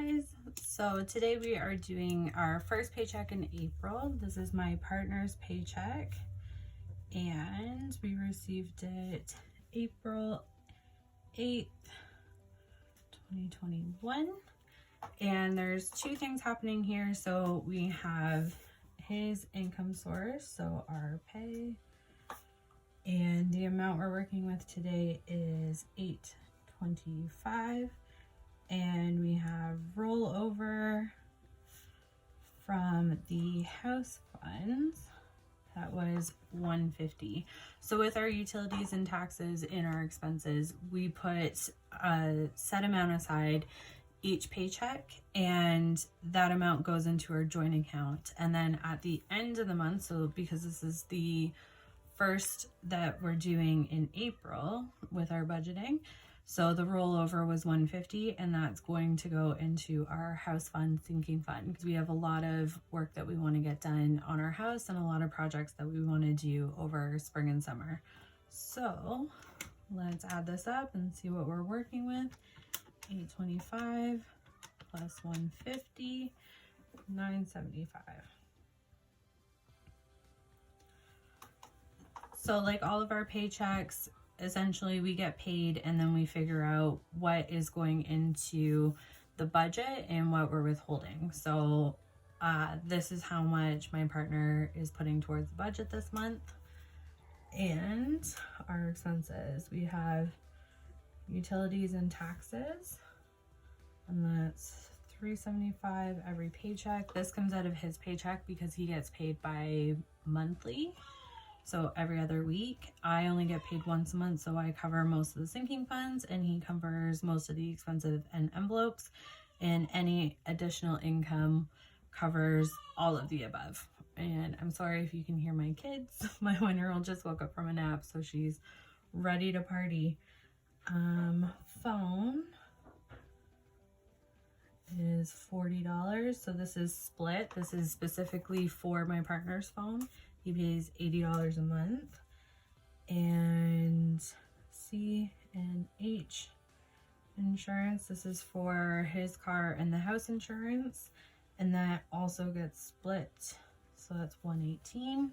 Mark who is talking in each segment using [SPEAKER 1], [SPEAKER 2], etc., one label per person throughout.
[SPEAKER 1] guys, so today we are doing our first paycheck in April. This is my partner's paycheck and we received it April 8th, 2021. And there's two things happening here. So we have his income source, so our pay, and the amount we're working with today is $825. And we have rollover from the house funds, that was $150. So with our utilities and taxes in our expenses, we put a set amount aside each paycheck, and that amount goes into our joint account. And then at the end of the month, so because this is the first that we're doing in April with our budgeting, so the rollover was $150, and that's going to go into our house fund sinking fund because we have a lot of work that we want to get done on our house and a lot of projects that we want to do over spring and summer. So let's add this up and see what we're working with. 825 plus 150, 975. So like all of our paychecks, essentially we get paid and then we figure out what is going into the budget and what we're withholding. So this is how much my partner is putting towards the budget this month. And our expenses, we have utilities and taxes, and that's $375 every paycheck. This comes out of his paycheck because he gets paid by monthly. So every other week. I only get paid once a month, so I cover most of the sinking funds and he covers most of the expensive and envelopes, and any additional income covers all of the above. And I'm sorry if you can hear my kids. My 1-year-old just woke up from a nap, so she's ready to party. Phone is $40. So this is split. This is specifically for my partner's phone. He pays $80 a month. And C and H insurance, this is for his car and the house insurance, and that also gets split, so that's $118.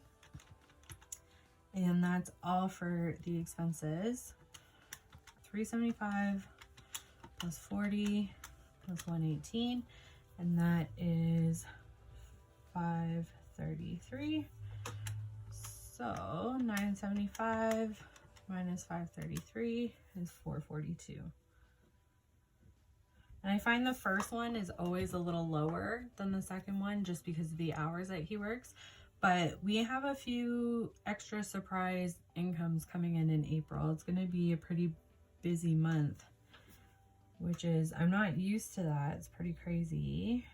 [SPEAKER 1] And that's all for the expenses. $375 plus 40 plus 118, and that is $533. So 975 minus 533 is 442. And I find the first one is always a little lower than the second one just because of the hours that he works. But we have a few extra surprise incomes coming in April. It's going to be a pretty busy month, which is, I'm not used to that. It's pretty crazy.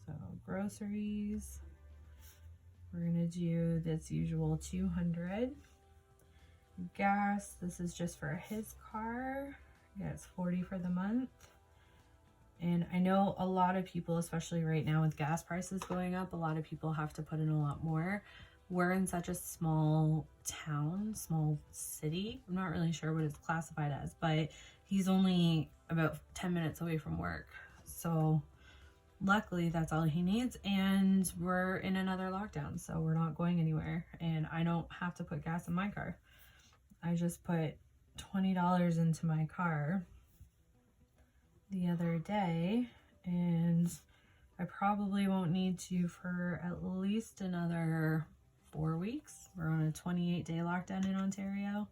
[SPEAKER 1] So groceries, we're gonna do this usual 200. Gas, this is just for his car. Yeah, it's 40 for the month. And I know a lot of people, especially right now with gas prices going up, a lot of people have to put in a lot more. We're in such a small town, small city. I'm not really sure what it's classified as, but he's only about 10 minutes away from work. So luckily that's all he needs, and we're in another lockdown, so we're not going anywhere, and I don't have to put gas in my car. I just put $20 into my car the other day, and I probably won't need to for at least another 4 weeks. We're on a 28-day lockdown in Ontario.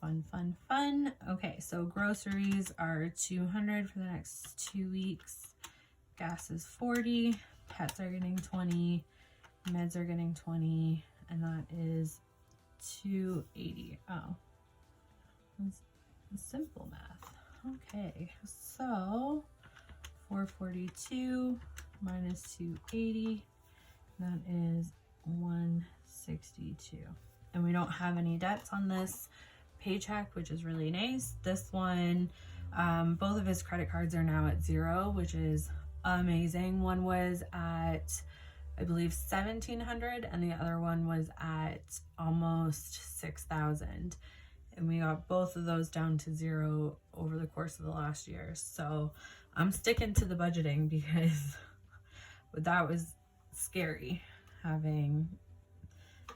[SPEAKER 1] Fun, fun, fun. Okay, so groceries are $200 for the next 2 weeks. Gas is 40, pets are getting 20, meds are getting 20, and that is 280. Oh, that's simple math. Okay, so 442 minus 280, that is 162. And we don't have any debts on this paycheck, which is really nice. This one, both of his credit cards are now at 0, which is amazing. One was at, I believe, $1,700, and the other one was at almost $6,000. and we got both of those down to 0 over the course of the last year. So I'm sticking to the budgeting because that was scary having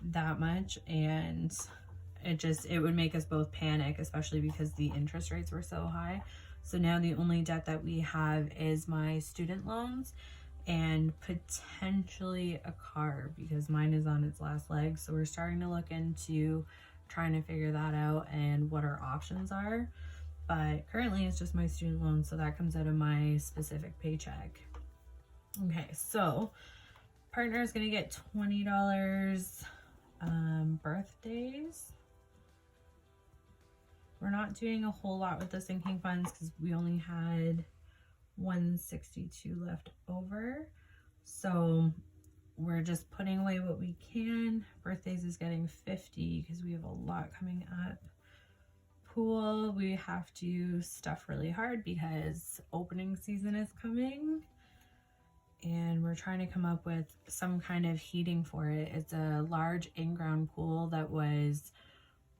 [SPEAKER 1] that much, and it would make us both panic, especially because the interest rates were so high. So now the only debt that we have is my student loans and potentially a car, because mine is on its last leg. So we're starting to look into trying to figure that out and what our options are. But currently it's just my student loan, so that comes out of my specific paycheck. Okay, so partner is gonna get $20 birthdays. We're not doing a whole lot with the sinking funds because we only had 162 left over. So we're just putting away what we can. Birthdays is getting 50 because we have a lot coming up. Pool, we have to stuff really hard because opening season is coming. And we're trying to come up with some kind of heating for it. It's a large in-ground pool that was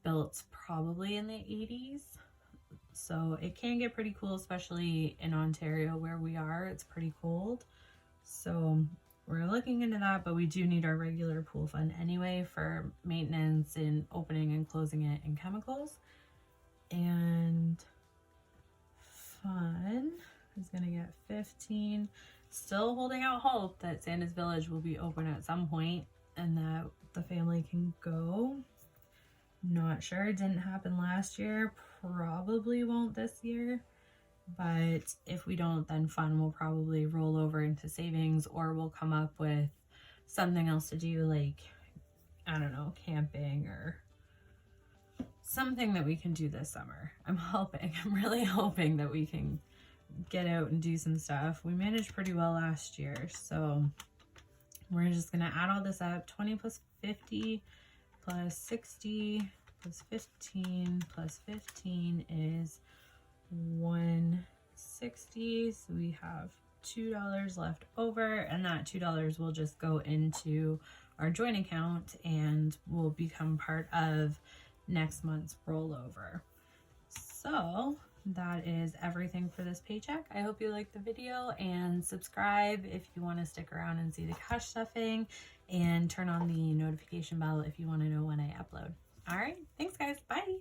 [SPEAKER 1] built probably in the 80s. So it can get pretty cool, especially in Ontario where we are. It's pretty cold. So we're looking into that, but we do need our regular pool fund anyway for maintenance and opening and closing it and chemicals. And fun is gonna get 15. Still holding out hope that Santa's Village will be open at some point and that the family can go. Not sure, it didn't happen last year, probably won't this year, but if we don't, then fun will probably roll over into savings, or we'll come up with something else to do, like, I don't know, camping or something that we can do this summer. I'm really hoping that we can get out and do some stuff. We managed pretty well last year, so we're just gonna add all this up. 20 plus 50 plus 60 plus 15 plus 15 is 160. So we have $2 left over, and that $2 will just go into our joint account and will become part of next month's rollover. So that is everything for this paycheck. I hope you liked the video, and subscribe if you want to stick around and see the cash stuffing, and turn on the notification bell if you want to know when I upload. All right, thanks guys, bye.